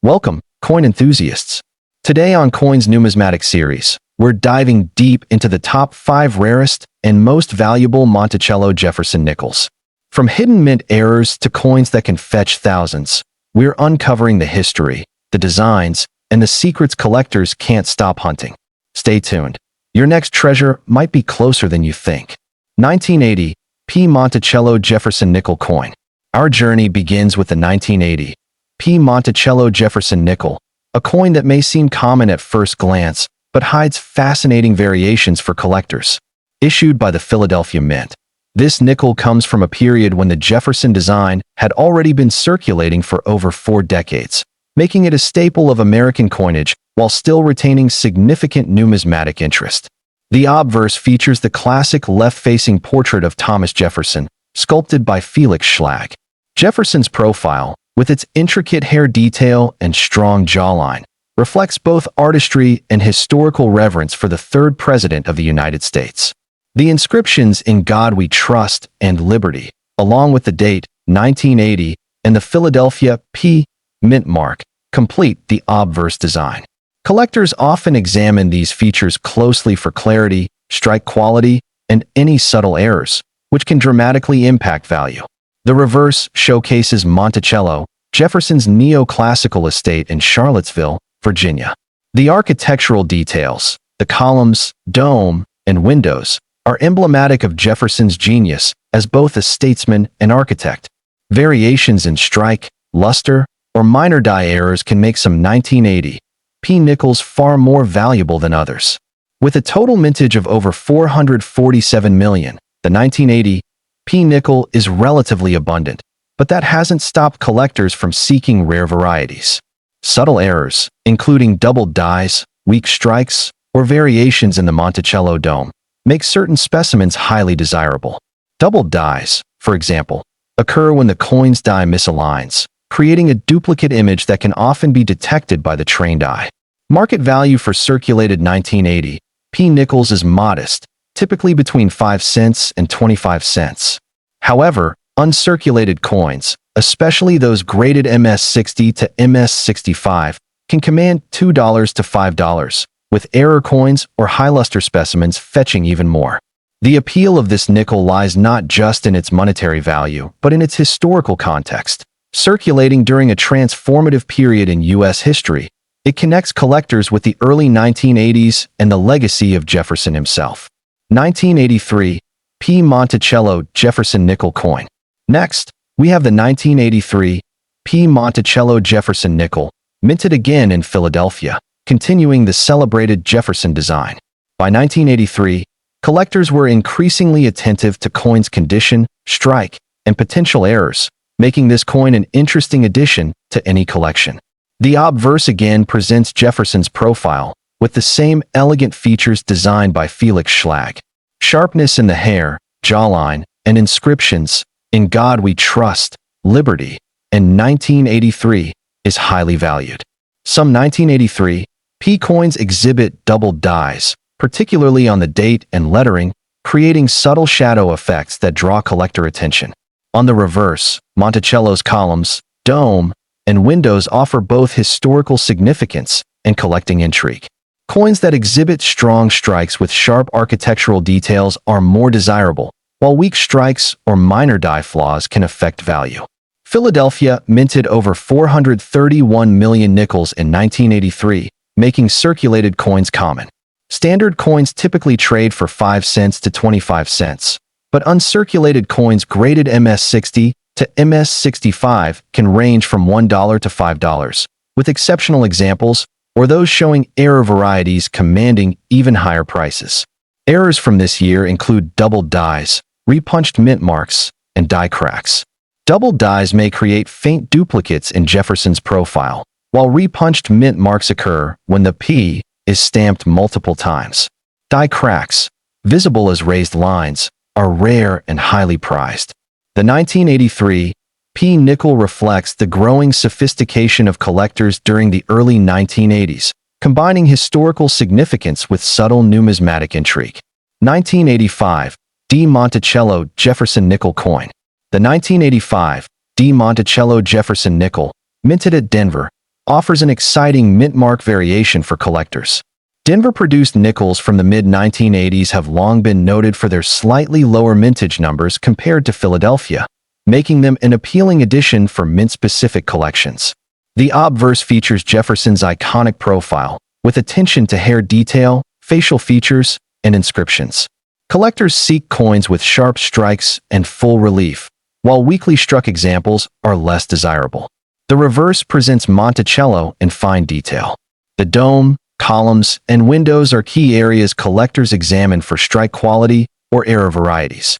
Welcome, coin enthusiasts. Today on Coin's Numismatic series, we're diving deep into the top 5 rarest and most valuable Monticello Jefferson nickels. From hidden mint errors to coins that can fetch thousands, we're uncovering the history, the designs, and the secrets collectors can't stop hunting. Stay tuned. Your next treasure might be closer than you think. 1980 P Monticello Jefferson nickel coin. Our journey begins with the 1980 P Monticello Jefferson nickel, a coin that may seem common at first glance, but hides fascinating variations for collectors. Issued by the Philadelphia Mint, this nickel comes from a period when the Jefferson design had already been circulating for over 4 decades, making it a staple of American coinage while still retaining significant numismatic interest. The obverse features the classic left-facing portrait of Thomas Jefferson, sculpted by Felix Schlag. Jefferson's profile, with its intricate hair detail and strong jawline, reflects both artistry and historical reverence for the third president of the United States. The inscriptions "In God We Trust" and "Liberty," along with the date 1980 and the Philadelphia P mint mark, complete the obverse design. Collectors often examine these features closely for clarity, strike quality, and any subtle errors, which can dramatically impact value. The reverse showcases Monticello Jefferson's neoclassical estate in Charlottesville, Virginia. The architectural details, the columns, dome, and windows, are emblematic of Jefferson's genius as both a statesman and architect. Variations in strike, luster, or minor die errors can make some 1980 P nickels far more valuable than others. With a total mintage of over 447 million, the 1980 P nickel is relatively abundant, but that hasn't stopped collectors from seeking rare varieties. Subtle errors, including doubled dies, weak strikes, or variations in the Monticello dome, make certain specimens highly desirable. Doubled dies, for example, occur when the coin's die misaligns, creating a duplicate image that can often be detected by the trained eye. Market value for circulated 1980 P nickels is modest, typically between 5 cents and 25 cents. However, uncirculated coins, especially those graded MS-60 to MS-65, can command $2 to $5, with error coins or high-luster specimens fetching even more. The appeal of this nickel lies not just in its monetary value, but in its historical context. Circulating during a transformative period in U.S. history, it connects collectors with the early 1980s and the legacy of Jefferson himself. 1983 P Monticello Jefferson nickel coin. Next, we have the 1983 P Monticello Jefferson nickel, minted again in Philadelphia, continuing the celebrated Jefferson design. By 1983, collectors were increasingly attentive to coins' condition, strike, and potential errors, making this coin an interesting addition to any collection. The obverse again presents Jefferson's profile, with the same elegant features designed by Felix Schlag. Sharpness in the hair, jawline, and inscriptions, "In God We Trust," "Liberty," and 1983 is highly valued. Some 1983 P coins exhibit doubled dies, particularly on the date and lettering, creating subtle shadow effects that draw collector attention. On the reverse, Monticello's columns, dome, and windows offer both historical significance and collecting intrigue. Coins that exhibit strong strikes with sharp architectural details are more desirable, while weak strikes or minor die flaws can affect value. Philadelphia minted over 431 million nickels in 1983, making circulated coins common. Standard coins typically trade for 5 cents to 25 cents, but uncirculated coins graded MS-60 to MS-65 can range from $1 to $5, with exceptional examples or those showing error varieties commanding even higher prices. Errors from this year include doubled dies, repunched mint marks, and die cracks. Doubled dies may create faint duplicates in Jefferson's profile, while repunched mint marks occur when the P is stamped multiple times. Die cracks, visible as raised lines, are rare and highly prized. The 1983 P nickel reflects the growing sophistication of collectors during the early 1980s, combining historical significance with subtle numismatic intrigue. 1985 D Monticello Jefferson nickel coin. The 1985 D Monticello Jefferson nickel, minted at Denver, offers an exciting mint mark variation for collectors. Denver-produced nickels from the mid-1980s have long been noted for their slightly lower mintage numbers compared to Philadelphia, making them an appealing addition for mint-specific collections. The obverse features Jefferson's iconic profile, with attention to hair detail, facial features, and inscriptions. Collectors seek coins with sharp strikes and full relief, while weakly struck examples are less desirable. The reverse presents Monticello in fine detail. The dome, columns, and windows are key areas collectors examine for strike quality or error varieties.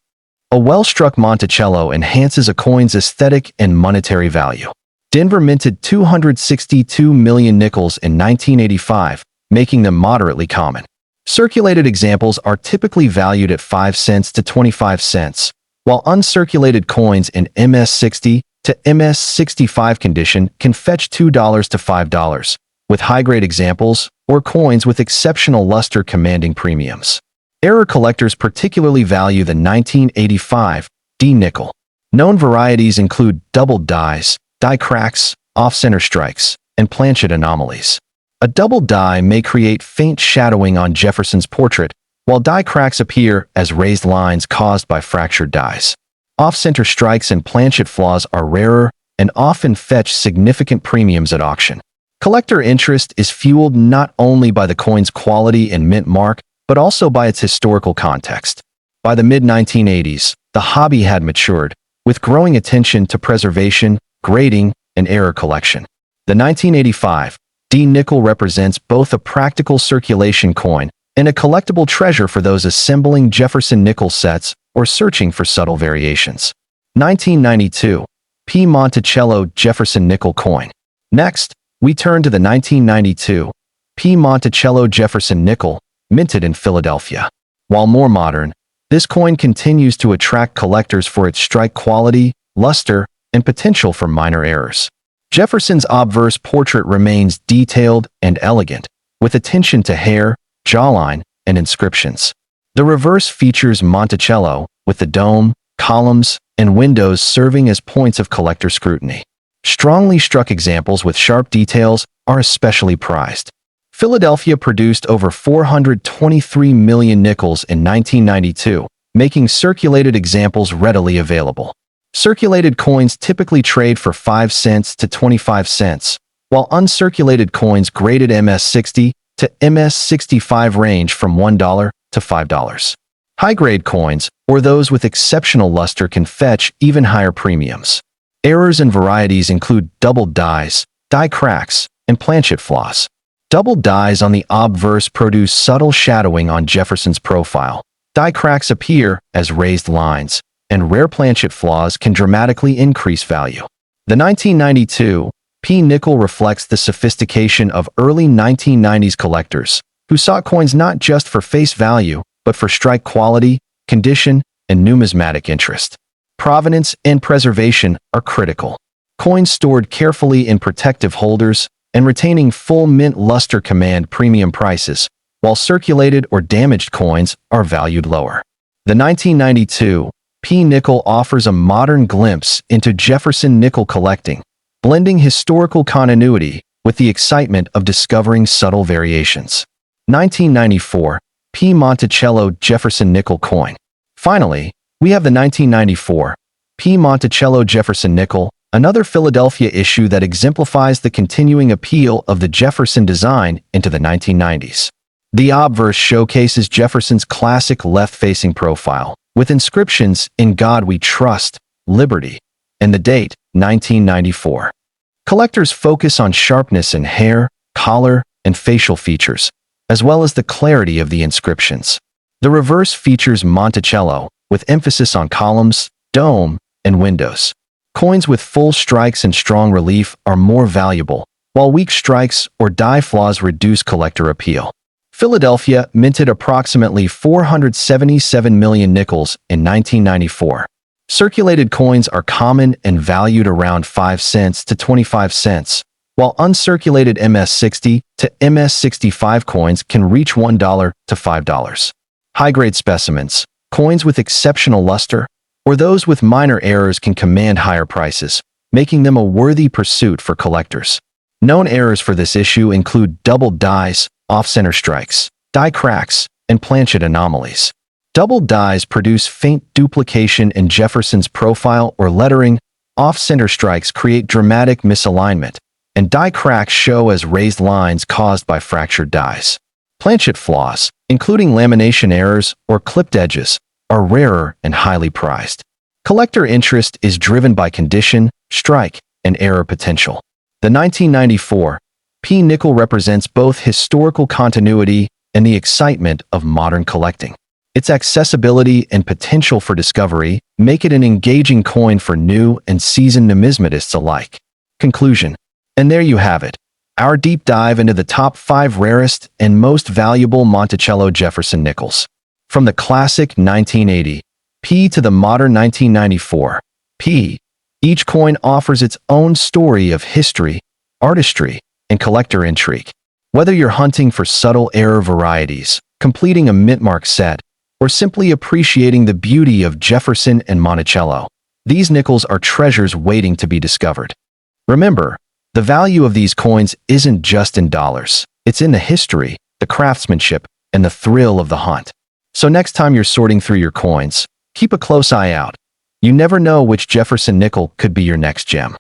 A well-struck Monticello enhances a coin's aesthetic and monetary value. Denver minted 262 million nickels in 1985, making them moderately common. Circulated examples are typically valued at 5 cents to 25 cents, while uncirculated coins in MS-60 to MS-65 condition can fetch $2 to $5, with high-grade examples or coins with exceptional luster commanding premiums. Error collectors particularly value the 1985 D nickel. Known varieties include doubled dies, die cracks, off-center strikes, and planchet anomalies. A double die may create faint shadowing on Jefferson's portrait, while die cracks appear as raised lines caused by fractured dies. Off-center strikes and planchet flaws are rarer and often fetch significant premiums at auction. Collector interest is fueled not only by the coin's quality and mint mark, but also by its historical context. By the mid-1980s, the hobby had matured, with growing attention to preservation, grading, and error collection. The 1985 D nickel represents both a practical circulation coin and a collectible treasure for those assembling Jefferson nickel sets or searching for subtle variations. 1992 P Monticello Jefferson nickel coin. Next, we turn to the 1992 P Monticello Jefferson nickel, minted in Philadelphia. While more modern, this coin continues to attract collectors for its strike quality, luster, and potential for minor errors. Jefferson's obverse portrait remains detailed and elegant, with attention to hair, jawline, and inscriptions. The reverse features Monticello, with the dome, columns, and windows serving as points of collector scrutiny. Strongly struck examples with sharp details are especially prized. Philadelphia produced over 423 million nickels in 1992, making circulated examples readily available. Circulated coins typically trade for 5 cents to 25 cents, while uncirculated coins graded MS-60 to MS-65 range from $1 to $5. High-grade coins, or those with exceptional luster, can fetch even higher premiums. Errors and varieties include doubled dies, die cracks, and planchet flaws. Doubled dies on the obverse produce subtle shadowing on Jefferson's profile. Die cracks appear as raised lines, and rare planchet flaws can dramatically increase value. The 1992 P nickel reflects the sophistication of early 1990s collectors, who sought coins not just for face value, but for strike quality, condition, and numismatic interest. Provenance and preservation are critical. Coins stored carefully in protective holders and retaining full mint luster command premium prices, while circulated or damaged coins are valued lower. The 1992 P nickel offers a modern glimpse into Jefferson nickel collecting, blending historical continuity with the excitement of discovering subtle variations. 1994 P Monticello Jefferson nickel coin. Finally, we have the 1994 P Monticello Jefferson nickel, another Philadelphia issue that exemplifies the continuing appeal of the Jefferson design into the 1990s. The obverse showcases Jefferson's classic left-facing profile, with inscriptions "In God We Trust," "Liberty," and the date, 1994. Collectors focus on sharpness in hair, collar, and facial features, as well as the clarity of the inscriptions. The reverse features Monticello, with emphasis on columns, dome, and windows. Coins with full strikes and strong relief are more valuable, while weak strikes or die flaws reduce collector appeal. Philadelphia minted approximately 477 million nickels in 1994. Circulated coins are common and valued around 5 cents to 25 cents, while uncirculated MS-60 to MS-65 coins can reach $1 to $5. High-grade specimens, coins with exceptional luster, or those with minor errors can command higher prices, making them a worthy pursuit for collectors. Known errors for this issue include doubled dies, off-center strikes, die cracks, and planchet anomalies. Doubled dies produce faint duplication in Jefferson's profile or lettering, off-center strikes create dramatic misalignment, and die cracks show as raised lines caused by fractured dies. Planchet flaws, including lamination errors or clipped edges, are rarer and highly prized. Collector interest is driven by condition, strike, and error potential. The 1994 P nickel represents both historical continuity and the excitement of modern collecting. Its accessibility and potential for discovery make it an engaging coin for new and seasoned numismatists alike. Conclusion. And there you have it, our deep dive into the top 5 rarest and most valuable Monticello Jefferson nickels. From the classic 1980 P to the modern 1994 P, each coin offers its own story of history, artistry, and collector intrigue. Whether you're hunting for subtle error varieties, completing a mint-mark set, or simply appreciating the beauty of Jefferson and Monticello, these nickels are treasures waiting to be discovered. Remember, the value of these coins isn't just in dollars. It's in the history, the craftsmanship, and the thrill of the hunt. So next time you're sorting through your coins, keep a close eye out. You never know which Jefferson nickel could be your next gem.